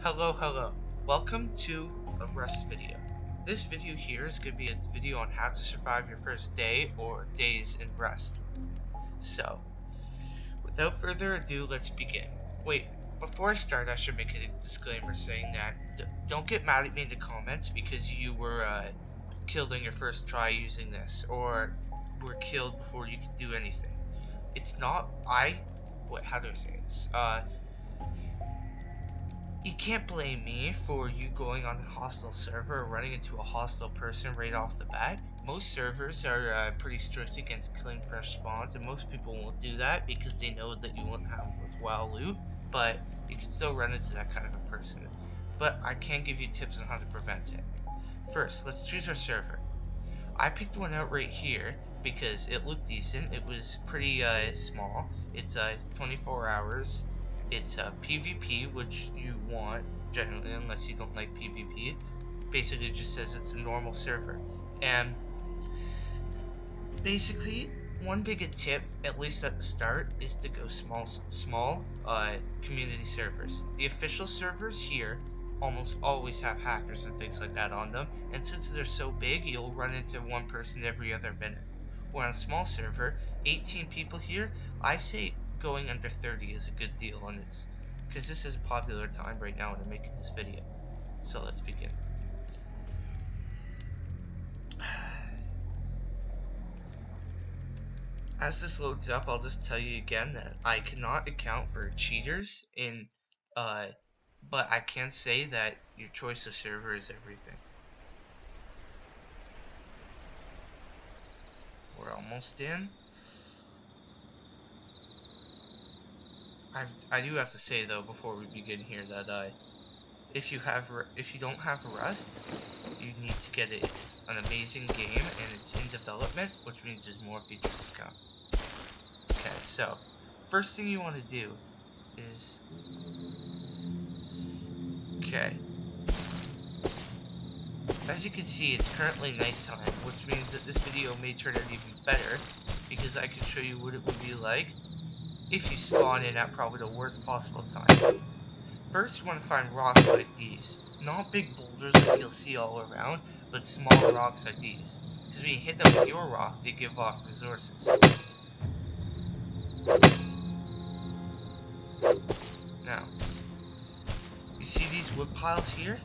Hello. Welcome to a Rust video. This video here is going to be a video on how to survive your first day or days in Rust. So, without further ado, let's begin. Wait, before I start, I should make a disclaimer saying that don't get mad at me in the comments because you were killed in your first try using this, or were killed before you could do anything. It's not, how do I say this? You can't blame me for you going on a hostile server or running into a hostile person right off the bat. Most servers are pretty strict against killing fresh spawns, and most people won't do that because they know that you won't have worthwhile loot, but you can still run into that kind of a person. But I can give you tips on how to prevent it. First, let's choose our server. I picked one out right here because it looked decent. It was pretty small. It's 24 hours. It's PvP, which you want generally, unless you don't like PvP. Basically, it just says it's a normal server. And basically, one big tip, at least at the start, is to go small community servers. The official servers here almost always have hackers and things like that on them, and since they're so big, you'll run into one person every other minute. Where on a small server, 18 people here, I say going under 30 is a good deal, and it's because this is a popular time right now when I'm making this video. So let's begin. As this loads up, I'll just tell you again that I cannot account for cheaters in but I can say that your choice of server is everything. We're almost in. I do have to say though before we begin here that if you don't have Rust, you need to get it. It's an amazing game and it's in development, which means there's more features to come. Okay, so first thing you want to do is as you can see, it's currently nighttime, which means that this video may turn out even better because I can show you what it would be like if you spawn in at probably the worst possible time. First, you want to find rocks like these. Not big boulders like you'll see all around, but small rocks like these. Because when you hit them with your rock, they give off resources. Now, you see these wood piles here?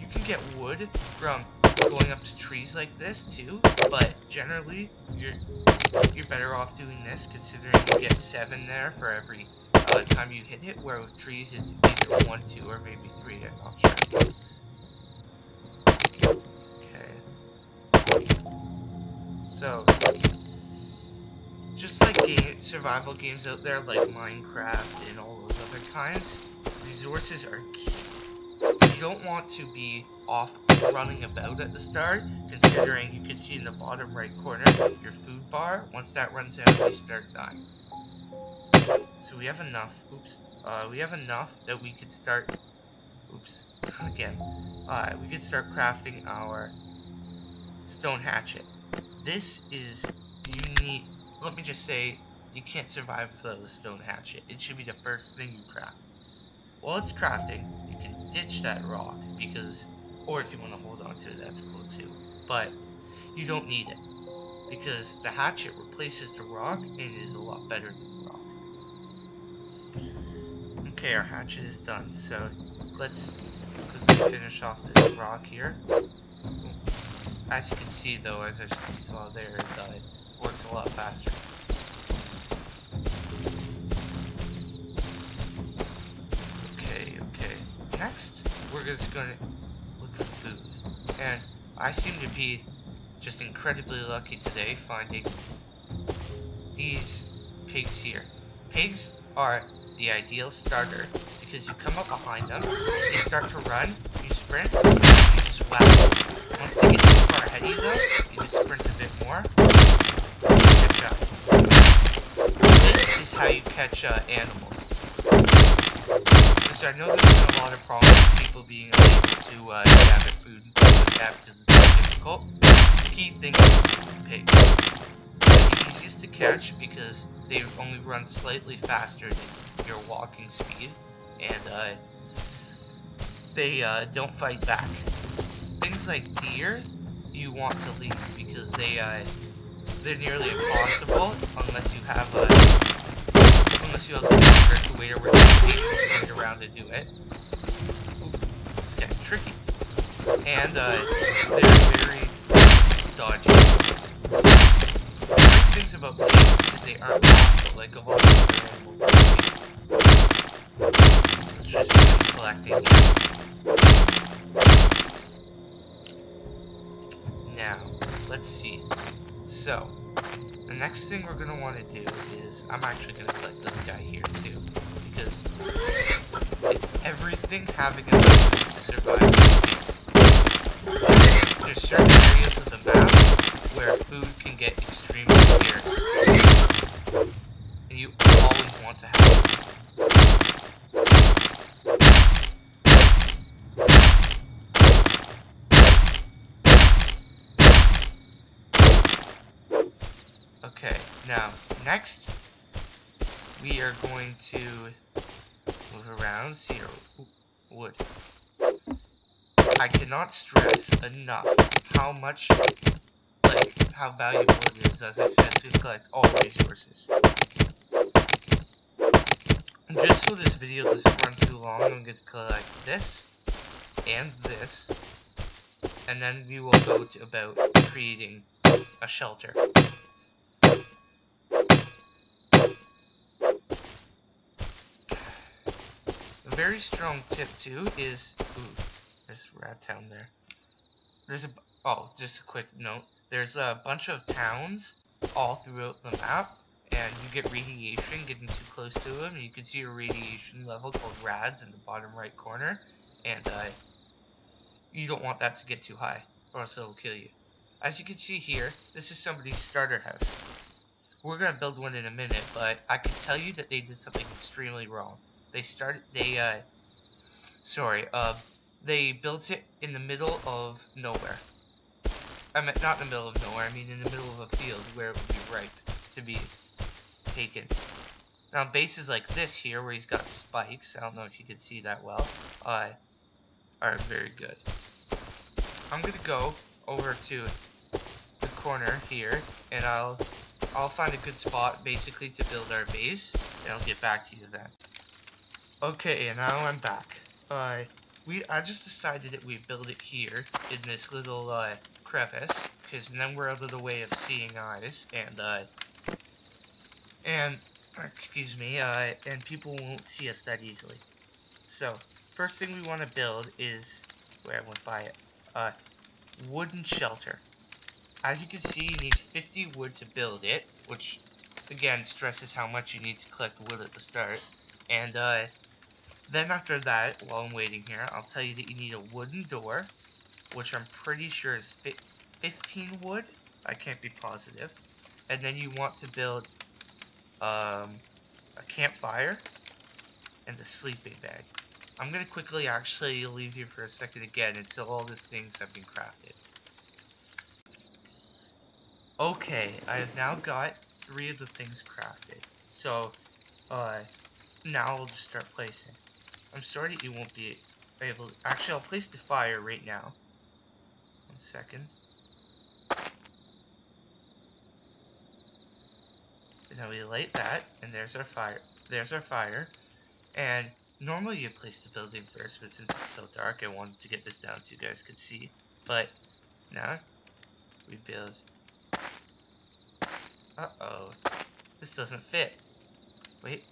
You can get wood from going up to trees like this too, but generally you're better off doing this considering you get 7 there for every time you hit it, where with trees it's either 1, 2, or maybe 3, I'm not sure. Okay. So, just like survival games out there like Minecraft and all those other kinds, resources are key. You don't want to be off running about at the start, considering you can see in the bottom right corner your food bar. Once that runs out, you start dying. So we have enough. We have enough that we could start. We could start crafting our stone hatchet. This is unique. Let me just say, you can't survive without the stone hatchet. It should be the first thing you craft. While it's crafting, you can ditch that rock or if you want to hold on to it, that's cool too. But you don't need it because the hatchet replaces the rock and is a lot better than the rock. Okay, our hatchet is done, so let's quickly finish off this rock here. As you can see though, as I saw there, it works a lot faster. Next, we're just gonna look for food, and I seem to be just incredibly lucky today finding these pigs here. Pigs are the ideal starter because you come up behind them, they start to run, you sprint, you just whack them. Once they get too far ahead of you though, you just sprint a bit more, and you catch up. This is how you catch animals. So I know there's been a lot of problems with people being unable to gather food and things like that because it's very difficult. The key thing is pigs. They're the easiest to catch because they only run slightly faster than your walking speed, and they don't fight back. Things like deer, you want to leave because they're nearly impossible unless you have the hunger to wait around to do it. Ooh, this guy's tricky, and they're very dodgy. The great things about pigs is they aren't hostile like a lot of other animals. Let's just keep collecting here. Now, let's see. So, the next thing we're going to want to do is, I'm actually going to collect this guy here too, because it's everything having an ability to survive. There's certain areas of the map where food can get extremely scarce, and you always want to have it. Okay, now, next, we are going to move around, see our wood. I cannot stress enough how much, how valuable it is, as I said, to collect all resources. And just so this video doesn't run too long, I'm going to collect this, and this, and then we will go to about creating a shelter. A very strong tip too is, ooh, there's Rat Town there. Just a quick note. There's a bunch of towns all throughout the map, and you get radiation getting too close to them. And you can see a radiation level called rads in the bottom right corner, and you don't want that to get too high, or else it'll kill you. As you can see here, this is somebody's starter house. We're gonna build one in a minute, but I can tell you that they did something extremely wrong. They built it in the middle of nowhere. I mean, not in the middle of nowhere, I mean in the middle of a field where it would be ripe to be taken. Now, bases like this here, where he's got spikes, I don't know if you can see that well, are very good. I'm gonna go over to the corner here, and I'll find a good spot, basically, to build our base, and I'll get back to you then. Okay, and now I'm back. I just decided that we build it here in this little crevice, because then we're out of the way of seeing eyes, and people won't see us that easily. So, first thing we want to build is, where I went by it, wooden shelter. As you can see, you need 50 wood to build it, which again stresses how much you need to collect wood at the start. And then after that, while I'm waiting here, I'll tell you that you need a wooden door, which I'm pretty sure is 15 wood. I can't be positive. And then you want to build a campfire and a sleeping bag. I'm going to quickly actually leave you for a second again until all these things have been crafted. Okay, I have now got 3 of the things crafted. So, now we'll just start placing. I'm sorry that you won't be able to... Actually, I'll place the fire right now. 1 second. And now we light that, and there's our fire. There's our fire. And normally you place the building first, but since it's so dark, I wanted to get this down so you guys could see. But now we build. Uh-oh. This doesn't fit. Wait.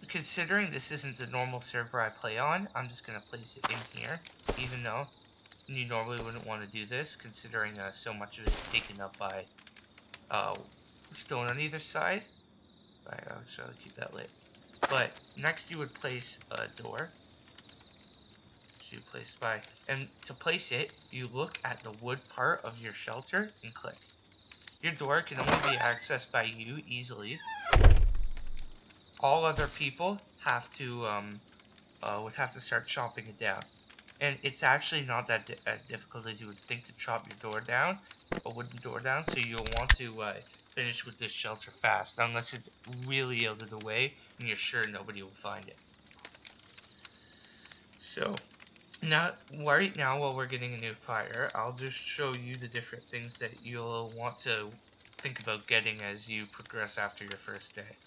Considering this isn't the normal server I play on, I'm just going to place it in here, even though you normally wouldn't want to do this, considering so much of it is taken up by stone on either side. Right, I'll try to keep that lit. But next you would place a door. So you place by, and to place it, you look at the wood part of your shelter and click. Your door can only be accessed by you easily. All other people have to would have to start chopping it down, and it's actually not that as difficult as you would think to chop your door down, a wooden door down. So you'll want to finish with this shelter fast, unless it's really out of the way and you're sure nobody will find it. So right now, while we're getting a new fire, I'll just show you the different things that you'll want to think about getting as you progress after your first day.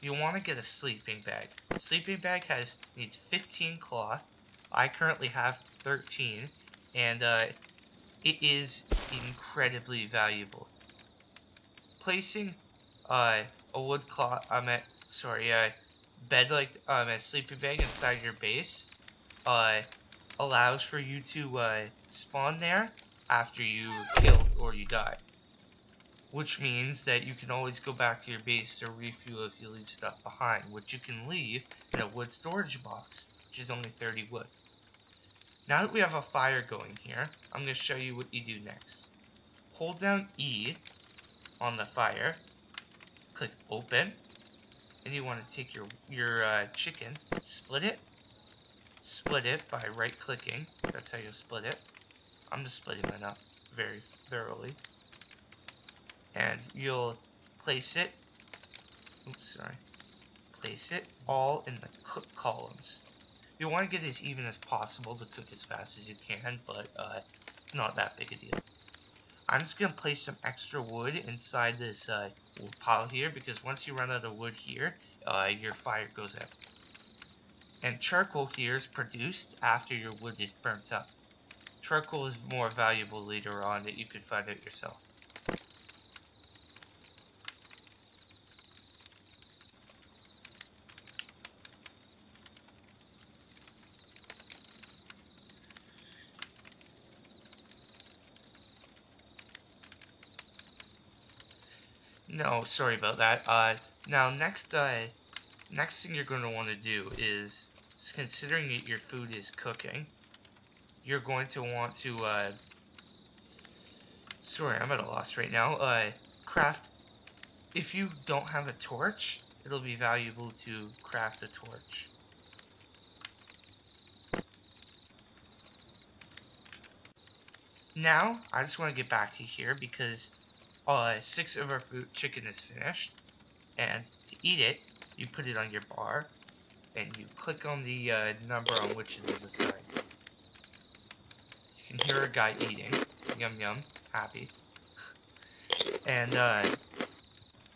You'll want to get a sleeping bag. Sleeping bag needs 15 cloth. I currently have 13, and it is incredibly valuable. Placing a wood cloth, bed like a sleeping bag inside your base allows for you to spawn there after you killed or you die. Which means that you can always go back to your base to refuel if you leave stuff behind, which you can leave in a wood storage box, which is only 30 wood. Now that we have a fire going here, I'm going to show you what you do next. Hold down E on the fire, click open, and you want to take your chicken, split it by right clicking. That's how you'll split it. I'm just splitting mine up very thoroughly. And you'll place it, place it all in the cook columns. You'll want to get as even as possible to cook as fast as you can, but it's not that big a deal. I'm just going to place some extra wood inside this wood pile here, because once you run out of wood here, your fire goes out. And charcoal here is produced after your wood is burnt up. Charcoal is more valuable later on that you could find out yourself. No, sorry about that. Now next thing you're going to want to do is, considering that your food is cooking, you're going to want to, sorry, I'm at a loss right now, craft, if you don't have a torch, it'll be valuable to craft a torch. Now, I just want to get back to here because 6 of our chicken is finished, and to eat it, you put it on your bar, and you click on the number on which it is assigned. You can hear a guy eating, yum yum, happy, and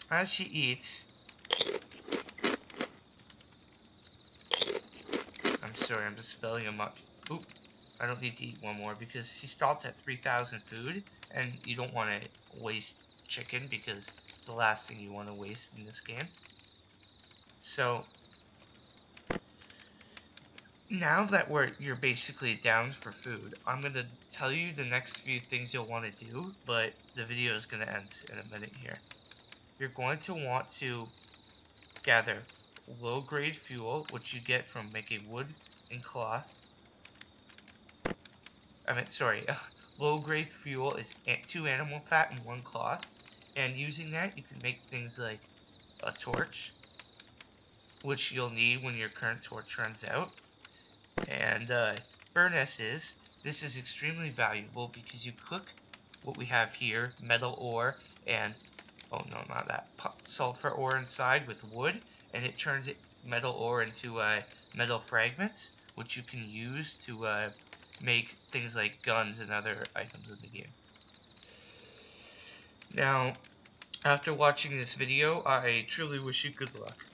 as she eats, I'm sorry, I'm just filling him up. Oop, I don't need to eat one more because he stops at 3,000 food, and you don't want to waste chicken because it's the last thing you want to waste in this game. So now that you're basically down for food, I'm going to tell you the next few things you'll want to do, but the video is going to end in a minute here. You're going to want to gather low-grade fuel, which you get from making wood and cloth. Low-grade fuel is 2 animal fat and 1 cloth, and using that you can make things like a torch, which you'll need when your current torch runs out, and furnaces. This is extremely valuable because you cook what we have here, metal ore and, oh no, not that, sulfur ore inside with wood, and it turns metal ore into metal fragments, which you can use to make things like guns and other items in the game. Now, after watching this video, I truly wish you good luck.